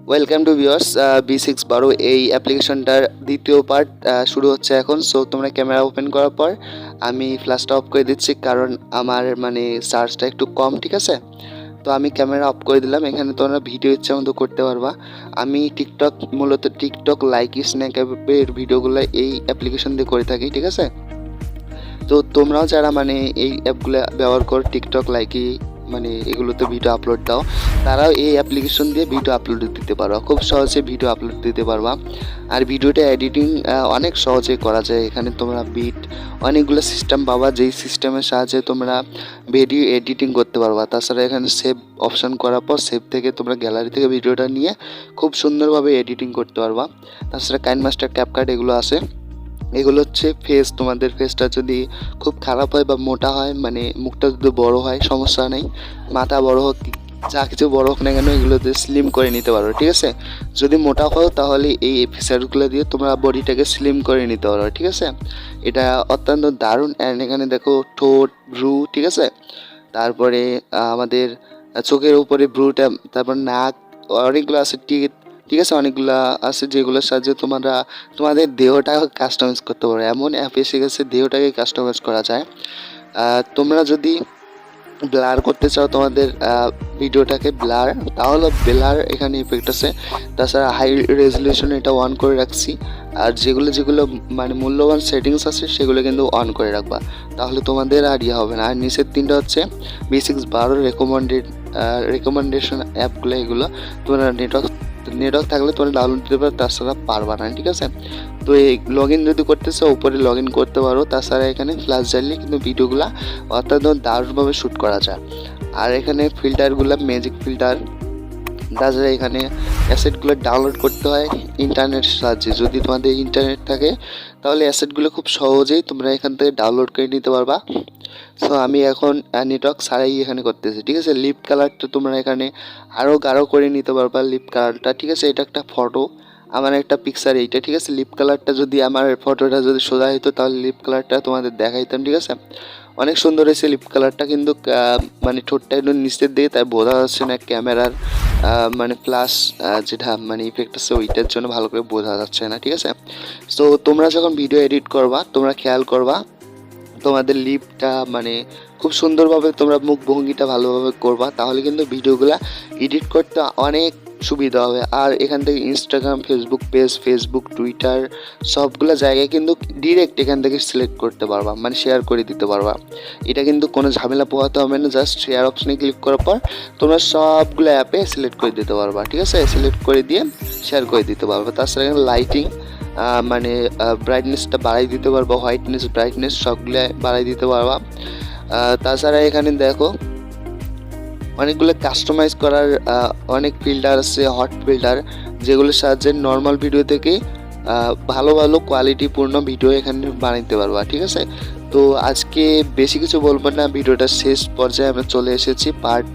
Welcome to viewers. B612 এই অ্যাপ্লিকেশনটার দ্বিতীয় part শুরু হচ্ছে এখন। সো তোমরা ক্যামেরা ওপেন করার পর আমি ফ্ল্যাশটা অফ করে দিচ্ছি, কারণ আমার চার্জটা একটু কম, ঠিক আছে। তো আমি ক্যামেরা অফ করে দিলাম। এখানে তোমরা ভিডিও ইচ্ছা মতো করতে পারবা। আমি মূলত টিকটক লাইক স্ন্যাক অ্যাপের ভিডিওগুলো এই অ্যাপ্লিকেশন দিয়ে করে থাকি, ঠিক আছে। তো তোমরাও যারা এই অ্যাপগুলো ব্যবহার করো, টিকটক লাইকি এগুলোতে ভিডিও আপলোড দাও, তারাও এই অ্যাপ্লিকেশন দিয়ে ভিডিও আপলোড দিতে পারো, খুব সহজে ভিডিও আপলোড দিতে পারবা। আর ভিডিওটা এডিটিং অনেক সহজে করা যায়। এখানে তোমরা অনেকগুলো সিস্টেম পাবা, যেই সিস্টেমের সাহায্যে তোমরা ভিডিও এডিটিং করতে পারবা। তাছাড়া এখানে সেভ অপশন করার পর সেভ থেকে তোমরা গ্যালারি থেকে ভিডিওটা নিয়ে খুব সুন্দরভাবে এডিটিং করতে পারবা। তাছাড়া কাইনমাস্টার, ক্যাপকাট এগুলো আছে। এগুলো হচ্ছে ফেস, তোমাদের ফেসটা যদি খুব খারাপ হয় বা মোটা হয়, মুখটা যদি বড় হয়, সমস্যা নেই। মাথা বড় হোক, যা কিছু বড় হোক না কেন, এগুলোতে স্লিম করে নিতে পারো, ঠিক আছে। যদি মোটা হও তাহলে এই ফিচারগুলো দিয়ে তোমরা বডিটাকে স্লিম করে নিতে পারো, ঠিক আছে। এটা অত্যন্ত দারুণ। অ্যান্ড এখানে দেখো ঠোঁট, ভ্রু, ঠিক আছে। তারপরে আমাদের চোখের উপরে ভ্রুটা, তারপর নাক, অনেকগুলো আছে, ঠিক আছে, অনেকগুলো আছে যেগুলোর সাহায্যে তোমরা তোমাদের দেহটাকে কাস্টমাইজ করতে পারো। এমন অ্যাপ এসে গেছে, দেহটাকে কাস্টমাইজ করা যায়। তোমরা যদি ব্লার করতে চাও তোমাদের ভিডিওটাকে ব্লার, তাহলে ব্লার এখানে ইফেক্ট আছে। তাছাড়া হাই রেজলিউশন এটা অন করে রাখছি। আর যেগুলো মূল্যবান সেটিংস আছে সেগুলো কিন্তু অন করে রাখবা, তাহলে তোমাদের আর হবে না। আর নিচের তিনটা হচ্ছে B612 রেকমেন্ডেশন অ্যাপগুলো। এগুলো তোমরা নেটওয়ার্ক থাকলে তোমরা ডাউনলোড দিতে পারো, তাছাড়া পারবা না, ঠিক আছে। তো এই লগ ইন যদি করতে চাও উপরে লগ ইন করতে পারো। তাছাড়া এখানে ফ্ল্যাশ জ্বালিয়ে কিন্তু ভিডিওগুলো অত্যন্ত দারুণভাবে শ্যুট করা যায়। আর এখানে ফিল্টারগুলো ম্যাজিক ফিল্টার। তাছাড়া এখানে অ্যাসেটগুলো ডাউনলোড করতে হয় ইন্টারনেটের সাহায্যে। যদি তোমাদের ইন্টারনেট থাকে তাহলে অ্যাসেটগুলো খুব সহজেই তোমরা এখান থেকে ডাউনলোড করে নিতে পারবা। সো আমি এখন নেটওয়ার্ক ছাড়াই এখানে করতেছি, ঠিক আছে। লিপ কালারটা তোমরা এখানে আরও গাঢ় করে নিতে পারবা, লিপ কালারটা, ঠিক আছে। এটা একটা ফটো, আমার একটা পিকচার এইটা, ঠিক আছে। লিপ কালারটা যদি আমার ফটোটা যদি সোজা হতো তাহলে লিপ কালারটা তোমাদের দেখাইতাম, ঠিক আছে। অনেক সুন্দর হয়েছে লিপ কালারটা, কিন্তু ঠোঁটটা একটু নিচের দিকে, তাই বোঝা যাচ্ছে না ক্যামেরার প্লাস যেটা ইফেক্ট আছে ওইটার জন্য ভালো করে বোঝা যাচ্ছে না, ঠিক আছে। সো তোমরা যখন ভিডিও এডিট করবা তোমরা খেয়াল করবা তোমাদের লিপটা খুব সুন্দরভাবে তোমরা মুখভঙ্গিটা ভালোভাবে করবা, তাহলে কিন্তু ভিডিওগুলা এডিট করতে অনেক সুবিধা হবে। আর এখান থেকে Instagram, Facebook page, Facebook, Twitter সবগুলো জায়গায় কিন্তু ডিরেক্ট এখান থেকে সিলেক্ট করতে পারবা, শেয়ার করে দিতে পারবা। এটা কিন্তু কোনো ঝামেলা পোহাতে হবে না, জাস্ট শেয়ার অপশনে ক্লিক করার পর তোমরা সবগুলো অ্যাপে সিলেক্ট করে দিতে পারবা, ঠিক আছে। সিলেক্ট করে দিয়ে শেয়ার করে দিতে পারবা। তাছাড়া এখানে লাইটিং, ব্রাইটনেসটা বাড়াই দিতে পারবা, হোয়াইটনেস, ব্রাইটনেস সবগুলো বাড়াই দিতে পারবা। তাছাড়া এখানে দেখো অনেকগুলো কাস্টমাইজ করার অনেক ফিল্টার আছে, হট ফিল্টার, যেগুলোর সাহায্যে নর্মাল ভিডিও থেকে ভালো ভালো কোয়ালিটিপূর্ণ ভিডিও এখানে বানাইতে পারবা, ঠিক আছে। তো আজকে বেশি কিছু বলবো না, ভিডিওটা শেষ পর্যায়ে আমরা চলে এসেছি। পার্ট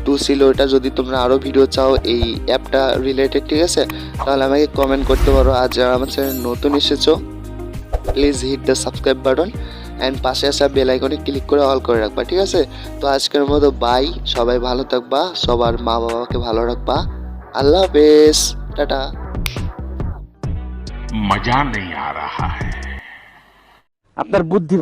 2 ছিল এটা। যদি তোমরা আরও ভিডিও চাও এই অ্যাপটা রিলেটেড, ঠিক আছে, তাহলে আমাকে কমেন্ট করতে পারো। আর যারা আমার চ্যানেল নতুন এসেছো please hit the subscribe button and পাশে আসা বেল আইকনে ক্লিক করে অল করে রাখবা, ঠিক আছে। তো আজকের মতো বাই, সবাই ভালো থাকবা, সবার মা বাবাকে ভালো রাখবা। আল্লাহ হাফেজ, টাটা। मजा नहीं आ रहा है। আপনার বুদ্ধি